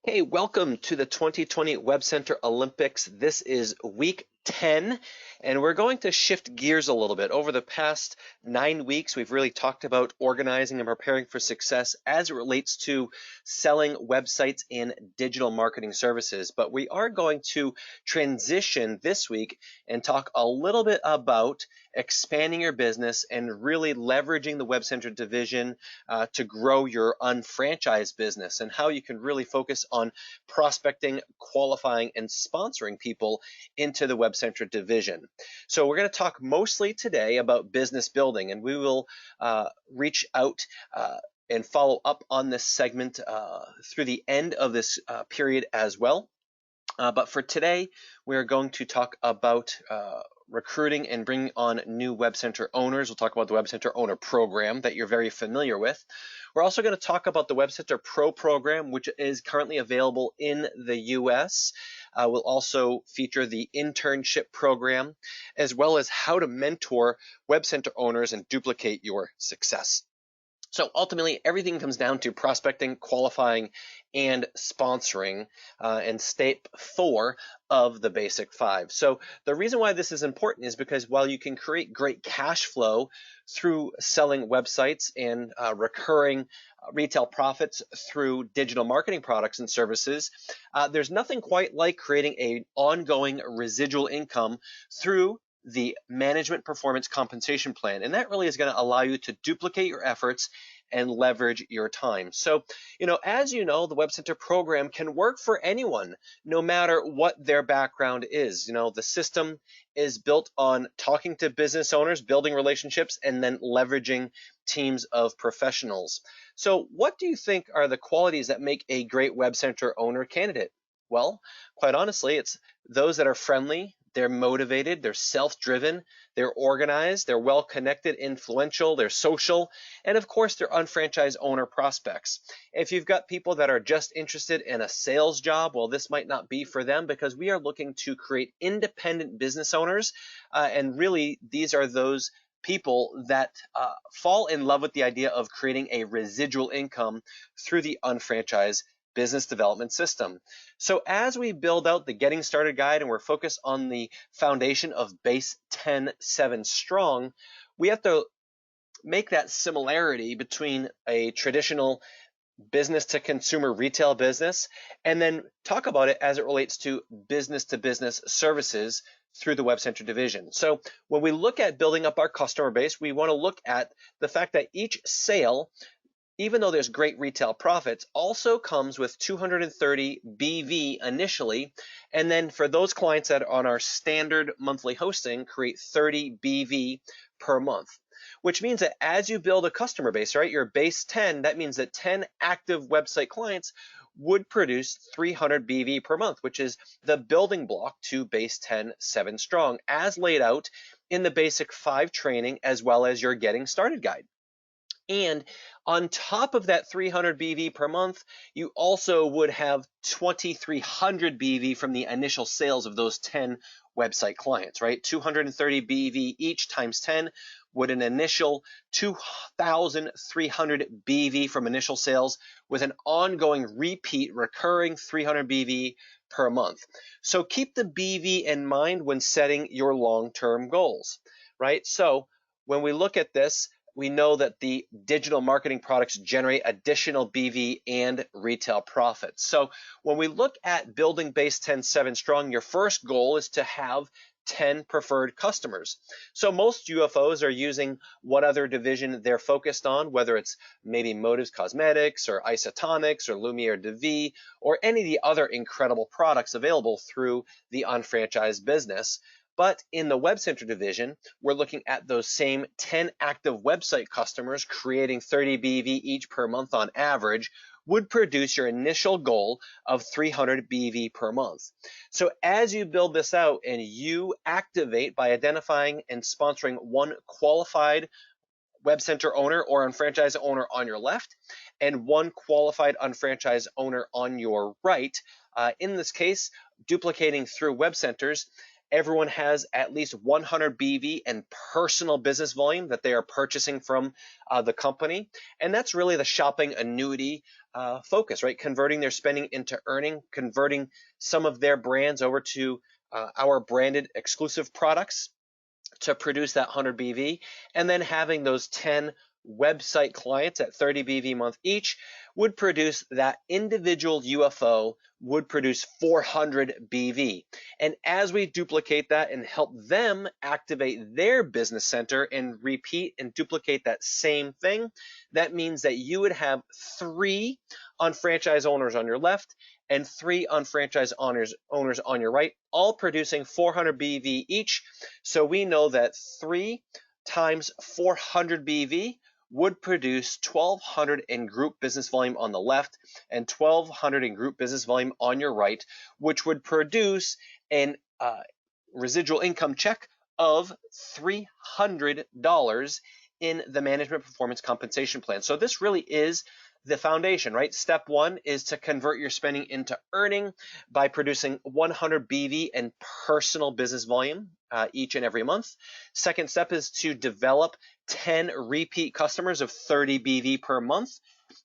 Hey, welcome to the 2020 WebCenter Olympics. This is week 10, and we're going to shift gears a little bit. Over the past 9 weeks, we've really talked about organizing and preparing for success as it relates to selling websites and digital marketing services. But we are going to transition this week and talk a little bit about expanding your business and really leveraging the WebCenter division to grow your unfranchised business and how you can really focus on prospecting, qualifying, and sponsoring people into the WebCenter division. So we're going to talk mostly today about business building, and we will reach out and follow up on this segment through the end of this period as well. But for today, we are going to talk about recruiting and bringing on new WebCenter owners. We'll talk about the WebCenter Owner Program that you're very familiar with. We're also going to talk about the WebCenter Pro Program, which is currently available in the US. We'll also feature the internship program, as well as how to mentor WebCenter owners and duplicate your success. So ultimately, everything comes down to prospecting, qualifying, and sponsoring, and step 4 of the basic 5. So the reason why this is important is because while you can create great cash flow through selling websites and recurring retail profits through digital marketing products and services, there's nothing quite like creating an ongoing residual income through the management performance compensation plan. And that really is going to allow you to duplicate your efforts and leverage your time. So, as you know, the WebCenter program can work for anyone, no matter what their background is. The system is built on talking to business owners, building relationships, and then leveraging teams of professionals. So what do you think are the qualities that make a great WebCenter owner candidate? Well, quite honestly, it's those that are friendly, they're motivated, they're self-driven, they're organized, they're well-connected, influential, they're social, and of course, they're unfranchised owner prospects. If you've got people that are just interested in a sales job, well, this might not be for them because we are looking to create independent business owners, and really, these are those people that fall in love with the idea of creating a residual income through the unfranchised business development system. So as we build out the Getting Started Guide and we're focused on the foundation of base 10-7 strong, we have to make that similarity between a traditional business to consumer retail business and then talk about it as it relates to business services through the WebCenter division. So when we look at building up our customer base, we want to look at the fact that each sale, even though there's great retail profits, also comes with 230 BV initially. And then for those clients that are on our standard monthly hosting, create 30 BV per month, which means that as you build a customer base, right, your base 10, that means that 10 active website clients would produce 300 BV per month, which is the building block to base 10-7 strong, as laid out in the basic 5 training, as well as your Getting Started Guide. And on top of that 300 BV per month, you also would have 2,300 BV from the initial sales of those 10 website clients, right? 230 BV each times 10 would an initial 2,300 BV from initial sales with an ongoing repeat recurring 300 BV per month. So keep the BV in mind when setting your long-term goals, right? So when we look at this, we know that the digital marketing products generate additional BV and retail profits. So when we look at building base 10-7 strong, your first goal is to have 10 preferred customers. So most UFOs are using what other division they're focused on, whether it's maybe Motives Cosmetics or Isotonics or Lumiere de Vie or any of the other incredible products available through the unfranchised business. But in the WebCenter division, we're looking at those same 10 active website customers creating 30 BV each per month on average would produce your initial goal of 300 BV per month. So as you build this out and you activate by identifying and sponsoring one qualified WebCenter owner or unfranchised owner on your left and one qualified unfranchised owner on your right, in this case, duplicating through WebCenters, everyone has at least 100 BV and personal business volume that they are purchasing from the company. And that's really the shopping annuity focus, right? Converting their spending into earning, converting some of their brands over to our branded exclusive products to produce that 100 BV, and then having those 10 website clients at 30 BV a month each would produce that individual UFO would produce 400 BV. And as we duplicate that and help them activate their business center and repeat and duplicate that same thing, that means that you would have 3 unfranchised owners on your left and 3 unfranchised owners on your right, all producing 400 BV each. So we know that 3 times 400 BV would produce 1,200 in group business volume on the left and 1,200 in group business volume on your right, which would produce an residual income check of $300 in the management performance compensation plan. So this really is the foundation, right? Step 1 is to convert your spending into earning by producing 100 BV in personal business volume each and every month. Second step is to develop 10 repeat customers of 30 BV per month.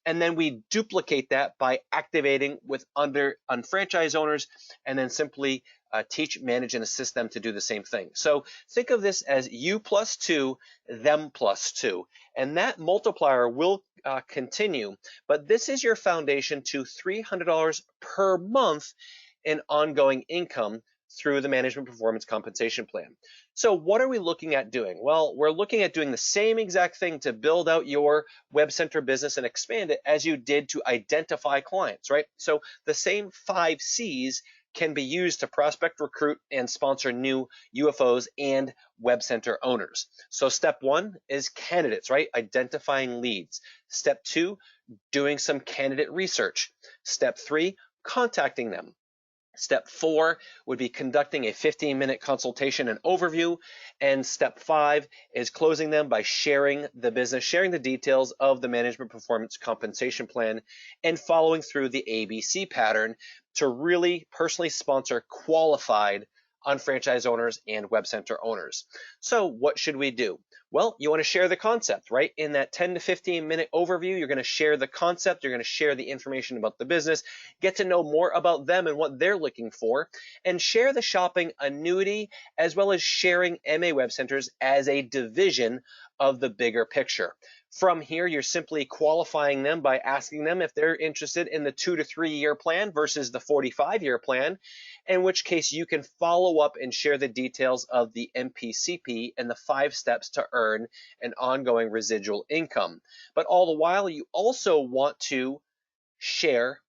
And then we duplicate that by activating with unfranchised owners and then simply teach, manage, and assist them to do the same thing. So think of this as you plus 2, them plus 2. And that multiplier will continue, but this is your foundation to $300 per month in ongoing income through the management performance compensation plan. So what are we looking at doing? Well, we're looking at doing the same exact thing to build out your WebCenter business and expand it as you did to identify clients, right? So the same 5 C's can be used to prospect, recruit, and sponsor new UFOs and WebCenter owners. So step 1 is candidates, right? Identifying leads. Step 2, doing some candidate research. Step 3, contacting them. Step 4 would be conducting a 15-minute consultation and overview. And step 5 is closing them by sharing the business, sharing the details of the management performance compensation plan, and following through the ABC pattern to really personally sponsor qualified unfranchised owners and WebCenter owners. So what should we do? Well, you want to share the concept, right? In that 10 to 15 minute overview, you're going to share the concept, you're going to share the information about the business, get to know more about them and what they're looking for, and share the shopping annuity as well as sharing MA Web Centers as a division of the bigger picture. From here, you're simply qualifying them by asking them if they're interested in the 2 to 3 year plan versus the 45-year plan, in which case you can follow up and share the details of the MPCP and the 5 steps to earn an ongoing residual income. But all the while, you also want to share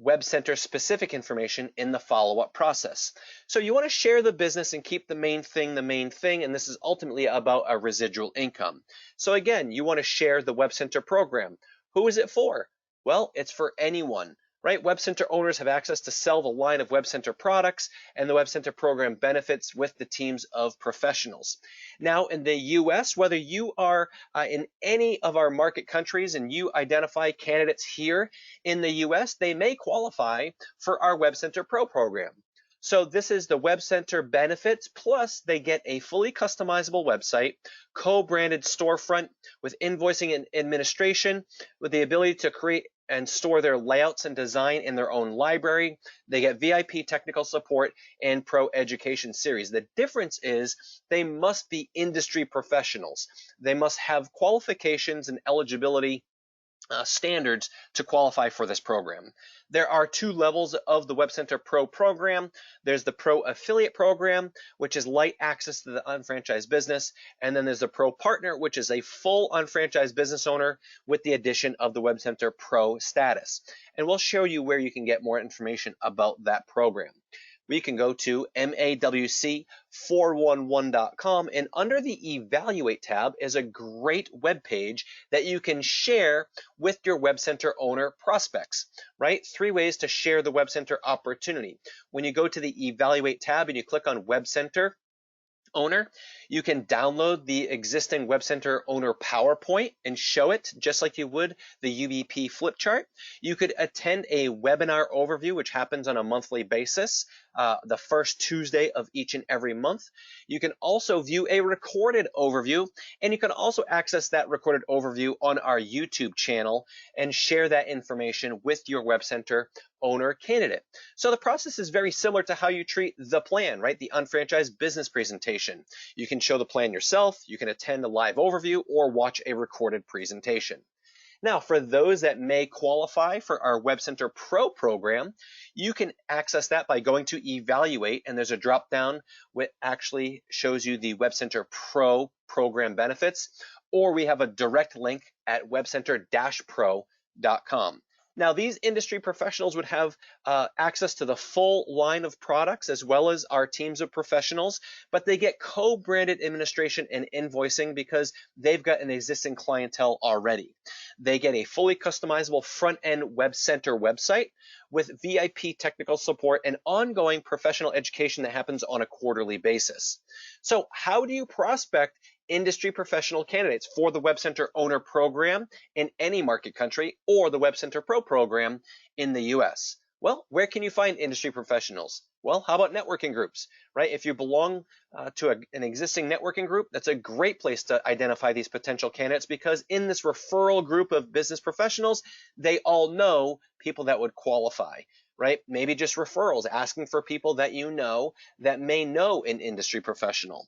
WebCenter specific information in the follow-up process. So you want to share the business and keep the main thing, and this is ultimately about a residual income. So again, you want to share the WebCenter program. Who is it for? Well, it's for anyone, right? WebCenter owners have access to sell the line of WebCenter products, and the WebCenter program benefits with the teams of professionals. Now, in the US, whether you are in any of our market countries and you identify candidates here in the US, they may qualify for our WebCenter Pro program. So this is the WebCenter benefits, plus they get a fully customizable website, co-branded storefront with invoicing and administration, with the ability to create and store their layouts and design in their own library. They get VIP technical support and pro education series. The difference is they must be industry professionals. They must have qualifications and eligibility standards to qualify for this program. There are 2 levels of the WebCenter Pro program. There's the Pro Affiliate program, which is light access to the unfranchised business. And then there's the Pro Partner, which is a full unfranchised business owner with the addition of the WebCenter Pro status. And we'll show you where you can get more information about that program. We can go to mawc411.com, and under the Evaluate tab is a great web page that you can share with your WebCenter owner prospects, right? 3 ways to share the WebCenter opportunity. When you go to the Evaluate tab and you click on WebCenter, owner, you can download the existing WebCenter owner PowerPoint and show it just like you would the UBP flip chart. You could attend a webinar overview, which happens on a monthly basis, the first Tuesday of each and every month. You can also view a recorded overview, and you can also access that recorded overview on our YouTube channel and share that information with your WebCenter owner candidate. So the process is very similar to how you treat the plan, right? The unfranchised business presentation. You can show the plan yourself, you can attend a live overview, or watch a recorded presentation. Now, for those that may qualify for our WebCenter Pro program, you can access that by going to Evaluate, and there's a drop down which actually shows you the WebCenter Pro program benefits, or we have a direct link at webcenter-pro.com. Now, these industry professionals would have access to the full line of products as well as our teams of professionals, but they get co-branded administration and invoicing because they've got an existing clientele already. They get a fully customizable front-end WebCenter website with VIP technical support and ongoing professional education that happens on a quarterly basis. So how do you prospect industry professional candidates for the WebCenter owner program in any market country or the WebCenter Pro program in the US? Well, where can you find industry professionals? Well, how about networking groups, right? If you belong to an existing networking group, that's a great place to identify these potential candidates because in this referral group of business professionals, they all know people that would qualify, right? Maybe just referrals, asking for people that you know that may know an industry professional.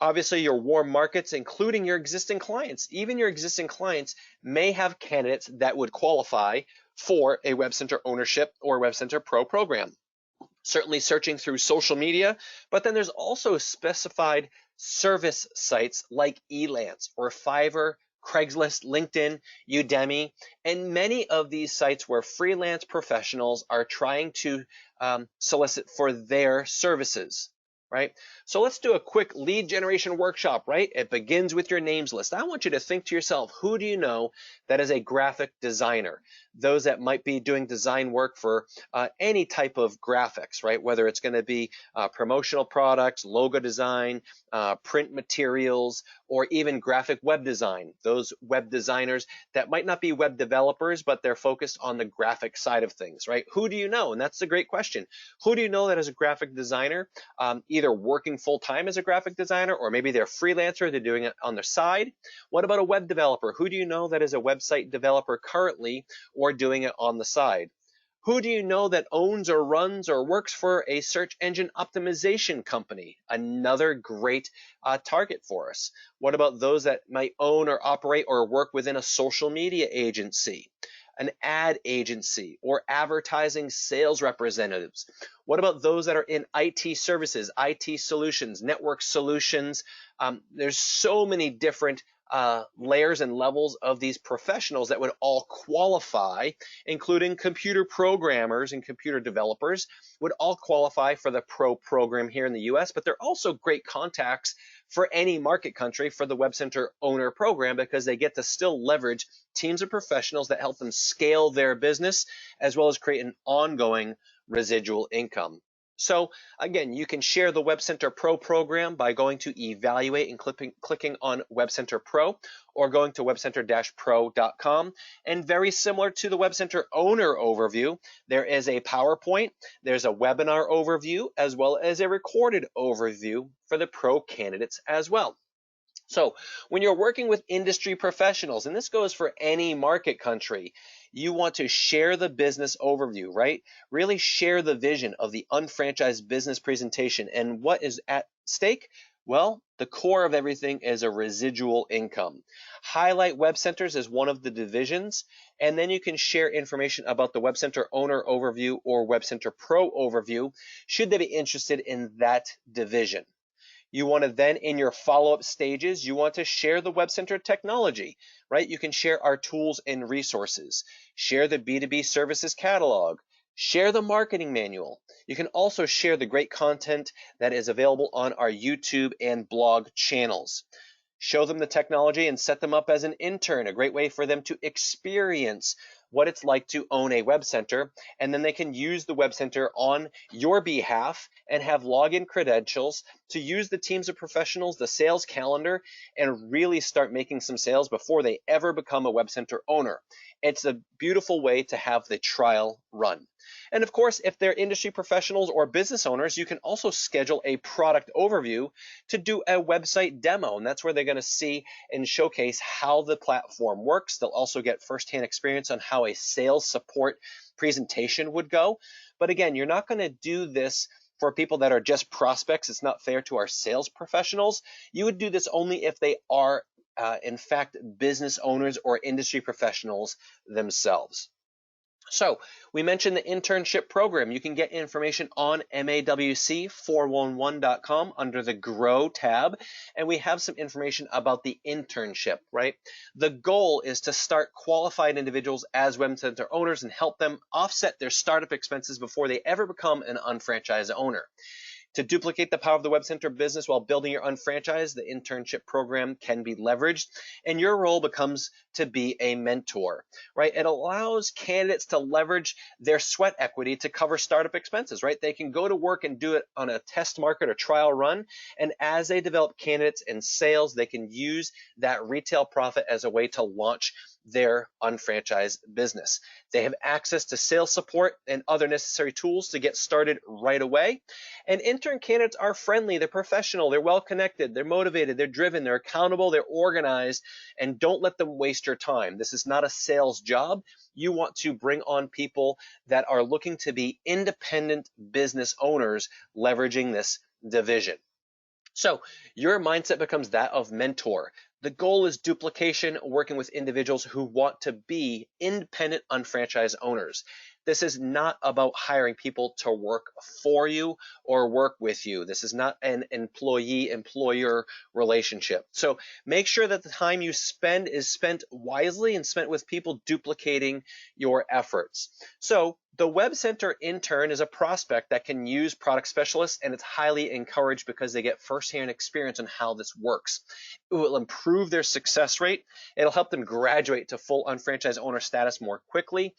Obviously, your warm markets, including your existing clients, even your existing clients may have candidates that would qualify for a WebCenter ownership or WebCenter Pro program. Certainly searching through social media, but then there's also specified service sites like Elance or Fiverr, Craigslist, LinkedIn, Udemy, and many of these sites where freelance professionals are trying to solicit for their services. Right? So let's do a quick lead generation workshop, right? It begins with your names list. I want you to think to yourself, who do you know that is a graphic designer? Those that might be doing design work for any type of graphics, right? Whether it's going to be promotional products, logo design, print materials, or even graphic web design. Those web designers that might not be web developers, but they're focused on the graphic side of things, right? Who do you know? And that's a great question. Who do you know that is a graphic designer, either working full-time as a graphic designer, or maybe they're a freelancer, they're doing it on their side? What about a web developer? Who do you know that is a website developer currently or doing it on the side? Who do you know that owns or runs or works for a search engine optimization company? Another great target for us. What about those that might own or operate or work within a social media agency, an ad agency, or advertising sales representatives? What about those that are in IT services, IT solutions, network solutions? There's so many different layers and levels of these professionals that would all qualify, including computer programmers and computer developers would all qualify for the Pro program here in the US, but they're also great contacts for any market country for the WebCenter owner program because they get to still leverage teams of professionals that help them scale their business as well as create an ongoing residual income. So again, you can share the WebCenter Pro program by going to Evaluate and clicking on WebCenter Pro, or going to webcenter-pro.com. And very similar to the WebCenter owner overview, there is a PowerPoint, there's a webinar overview, as well as a recorded overview for the Pro candidates as well. So when you're working with industry professionals, and this goes for any market country, you want to share the business overview, right? Really share the vision of the unfranchised business presentation. And what is at stake? Well, the core of everything is a residual income. Highlight WebCenters as one of the divisions, and then you can share information about the WebCenter owner overview or WebCenter Pro overview, should they be interested in that division. You want to then, in your follow-up stages, you want to share the WebCenter technology, right? You can share our tools and resources, share the B2B services catalog, share the marketing manual. You can also share the great content that is available on our YouTube and blog channels. Show them the technology and set them up as an intern, a great way for them to experience what it's like to own a WebCenter, and then they can use the WebCenter on your behalf and have login credentials to use the teams of professionals, the sales calendar, and really start making some sales before they ever become a WebCenter owner. It's a beautiful way to have the trial run. And of course, if they're industry professionals or business owners, you can also schedule a product overview to do a website demo. And that's where they're going to see and showcase how the platform works. They'll also get firsthand experience on how a sales support presentation would go. But again, you're not going to do this for people that are just prospects. It's not fair to our sales professionals. You would do this only if they are, in fact, business owners or industry professionals themselves. So we mentioned the internship program. You can get information on mawc411.com under the Grow tab, and we have some information about the internship, right? The goal is to start qualified individuals as WebCenter owners and help them offset their startup expenses before they ever become an unfranchised owner. To duplicate the power of the WebCenter business while building your own franchise, the internship program can be leveraged, and your role becomes to be a mentor, right? It allows candidates to leverage their sweat equity to cover startup expenses, right? They can go to work and do it on a test market or trial run, and as they develop candidates and sales, they can use that retail profit as a way to launch their unfranchised business. They have access to sales support and other necessary tools to get started right away. And intern candidates are friendly, they're professional, they're well connected, they're motivated, they're driven, they're accountable, they're organized, and don't let them waste your time. This is not a sales job. You want to bring on people that are looking to be independent business owners leveraging this division. So your mindset becomes that of mentor. The goal is duplication, working with individuals who want to be independent unfranchised owners. This is not about hiring people to work for you or work with you. This is not an employee-employer relationship. So make sure that the time you spend is spent wisely and spent with people duplicating your efforts. So the WebCenter intern is a prospect that can use product specialists, and it's highly encouraged because they get firsthand experience on how this works. It will improve their success rate. It'll help them graduate to full unfranchised owner status more quickly.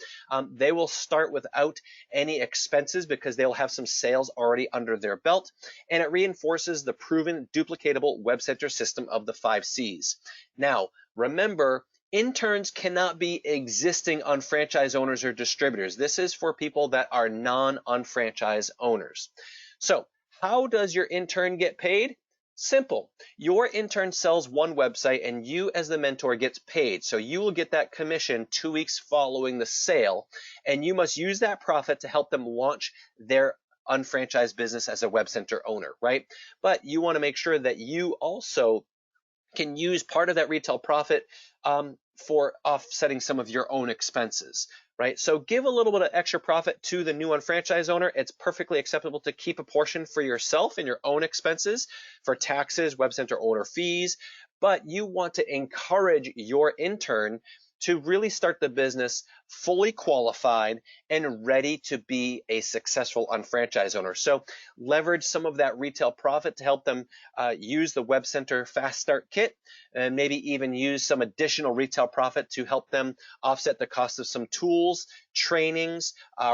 They will start without any expenses because they'll have some sales already under their belt, and it reinforces the proven duplicatable WebCenter system of the 5 C's. Now, remember, interns cannot be existing unfranchised owners or distributors. This is for people that are non-unfranchised owners. So how does your intern get paid? Simple. Your intern sells one website and you as the mentor gets paid. So you will get that commission 2 weeks following the sale, and you must use that profit to help them launch their unfranchised business as a WebCenter owner, right? But you want to make sure that you also can use part of that retail profit for offsetting some of your own expenses, right? So give a little bit of extra profit to the new unfranchised owner. It's perfectly acceptable to keep a portion for yourself and your own expenses for taxes, WebCenter owner fees, but you want to encourage your intern to really start the business fully qualified and ready to be a successful unfranchised owner. So leverage some of that retail profit to help them use the WebCenter Fast Start Kit, and maybe even use some additional retail profit to help them offset the cost of some tools, trainings,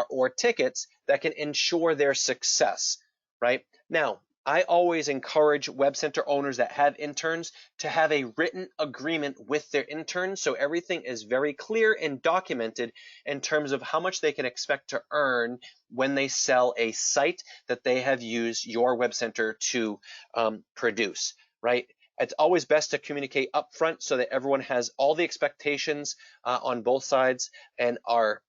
or tickets that can ensure their success, right? Now, I always encourage WebCenter owners that have interns to have a written agreement with their interns, so everything is very clear and documented in terms of how much they can expect to earn when they sell a site that they have used your WebCenter to produce, right? It's always best to communicate upfront so that everyone has all the expectations on both sides and are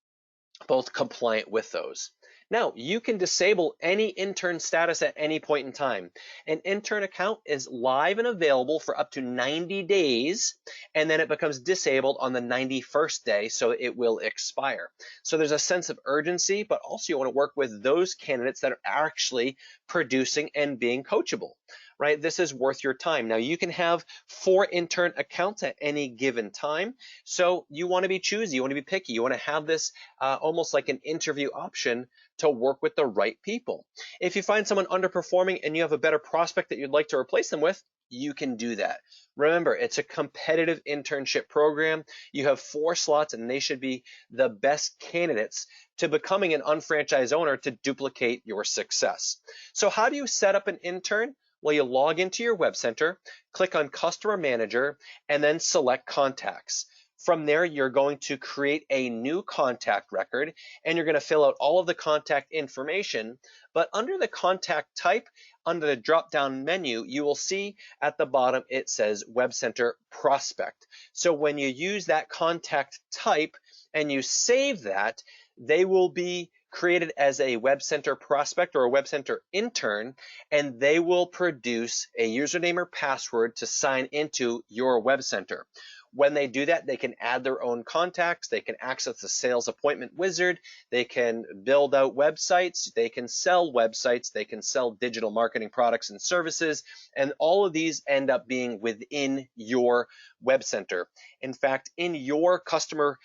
both compliant with those. Now, you can disable any intern status at any point in time. An intern account is live and available for up to 90 days, and then it becomes disabled on the 91st day, so it will expire. So there's a sense of urgency, but also you want to work with those candidates that are actually producing and being coachable, right? This is worth your time. Now, you can have 4 intern accounts at any given time, so you want to be choosy, you want to be picky, you want to have this almost like an interview option to work with the right people. If you find someone underperforming and you have a better prospect that you'd like to replace them with, you can do that. Remember, it's a competitive internship program. You have 4 slots and they should be the best candidates to becoming an unfranchised owner to duplicate your success. So how do you set up an intern? Well, you log into your web center, click on Customer Manager, and then select Contacts. From there, you're going to create a new contact record, and you're going to fill out all of the contact information. But under the contact type, under the drop-down menu, you will see at the bottom it says Web Center Prospect. So when you use that contact type and you save that, they will be created as a Web Center prospect or a Web Center intern, and they will produce a username or password to sign into your Web Center. When they do that, they can add their own contacts, they can access the sales appointment wizard, they can build out websites, they can sell websites, they can sell digital marketing products and services, and all of these end up being within your Web Center. In fact, in your customer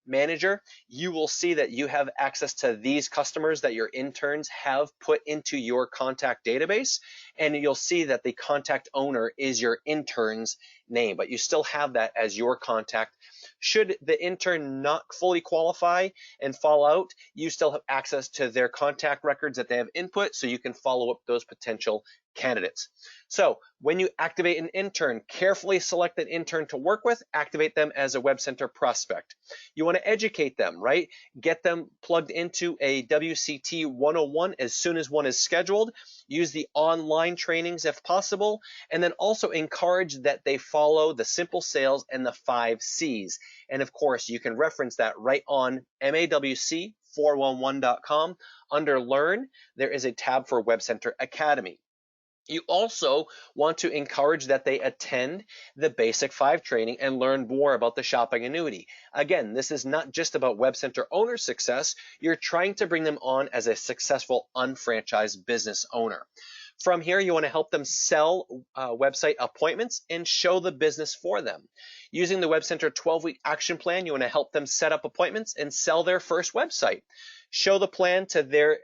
manager, you will see that you have access to these customers that your interns have put into your contact database, and you'll see that the contact owner is your intern's name, but you still have that as your contact. Should the intern not fully qualify and fall out, you still have access to their contact records that they have input, so you can follow up those potential candidates. So when you activate an intern, carefully select an intern to work with, activate them as a Web Center prospect. You want to educate them, right? Get them plugged into a WCT 101 as soon as one is scheduled. Use the online trainings if possible, and then also encourage that they follow the simple sales and the 5 C's. And of course, you can reference that right on MAWC411.com. Under Learn, there is a tab for Web Center Academy. You also want to encourage that they attend the Basic 5 training and learn more about the shopping annuity. Again, this is not just about Web Center owner success. You're trying to bring them on as a successful unfranchised business owner. From here, you want to help them sell website appointments and show the business for them. Using the Web Center 12-week action plan, you want to help them set up appointments and sell their first website. Show the plan to their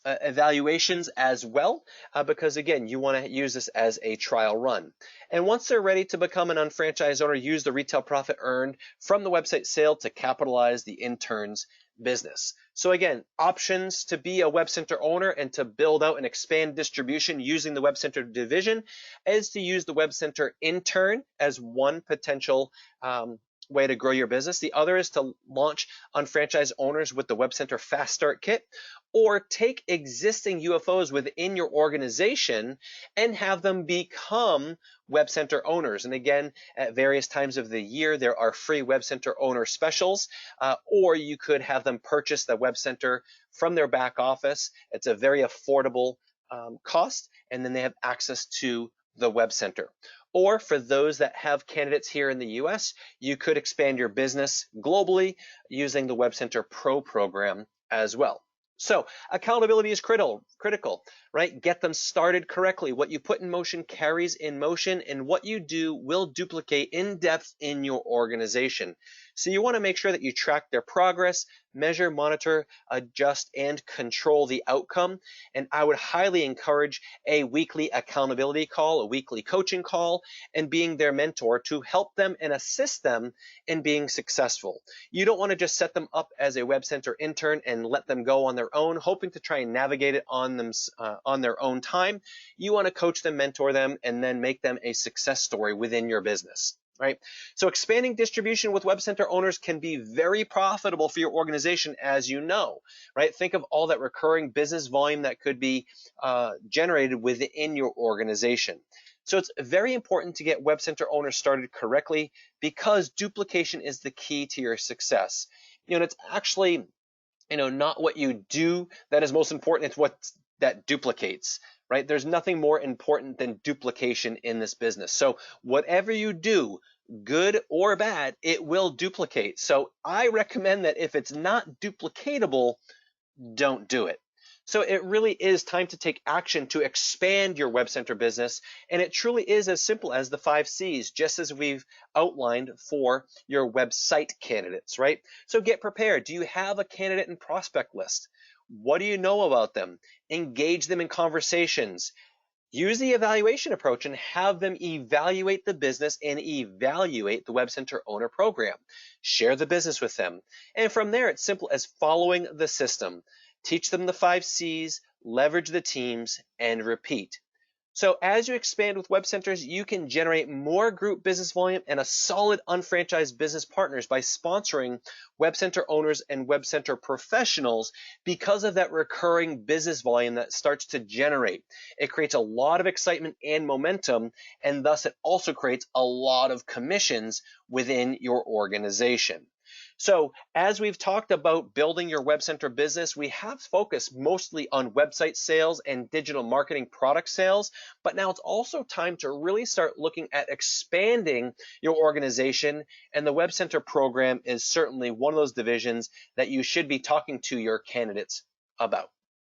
evaluations as well, because again, you want to use this as a trial run. And once they're ready to become an unfranchised owner, use the retail profit earned from the website sale to capitalize the intern's business. So again, options to be a Web Center owner and to build out and expand distribution using the Web Center division is to use the Web Center intern as one potential way to grow your business. The other is to launch unfranchised owners with the Web Center Fast Start Kit, or take existing UFOs within your organization and have them become Web Center owners. And again, at various times of the year, there are free Web Center owner specials, or you could have them purchase the Web Center from their back office. It's a very affordable cost, and then they have access to the Web Center. Or for those that have candidates here in the US, you could expand your business globally using the Web Center Pro program as well. So accountability is critical, right? Get them started correctly. What you put in motion carries in motion, and what you do will duplicate in depth in your organization. So you want to make sure that you track their progress, measure, monitor, adjust, and control the outcome. And I would highly encourage a weekly accountability call, a weekly coaching call, and being their mentor to help them and assist them in being successful. You don't want to just set them up as a Web Center intern and let them go on their own, hoping to try and navigate it on their own time. You want to coach them, mentor them, and then make them a success story within your business. Right? So expanding distribution with Web Center owners can be very profitable for your organization, as you know, right? Think of all that recurring business volume that could be generated within your organization. So it's very important to get Web Center owners started correctly, because duplication is the key to your success. It's actually, not what you do that is most important, it's what that duplicates. Right? There's nothing more important than duplication in this business. So whatever you do, good or bad, it will duplicate. So I recommend that if it's not duplicatable, don't do it. So it really is time to take action to expand your Web Center business. And it truly is as simple as the 5 C's, just as we've outlined for your website candidates, right? So get prepared. Do you have a candidate and prospect list? What do you know about them? Engage them in conversations. Use the evaluation approach and have them evaluate the business and evaluate the Web Center owner program. Share the business with them. And from there, it's simple as following the system. Teach them the 5 C's, leverage the teams, and repeat. So as you expand with WebCenters, you can generate more group business volume and a solid unfranchised business partners by sponsoring WebCenter owners and WebCenter professionals because of that recurring business volume that starts to generate. It creates a lot of excitement and momentum, and thus it also creates a lot of commissions within your organization. So as we've talked about building your WebCenter business, we have focused mostly on website sales and digital marketing product sales, but now it's also time to really start looking at expanding your organization, and the WebCenter program is certainly one of those divisions that you should be talking to your candidates about.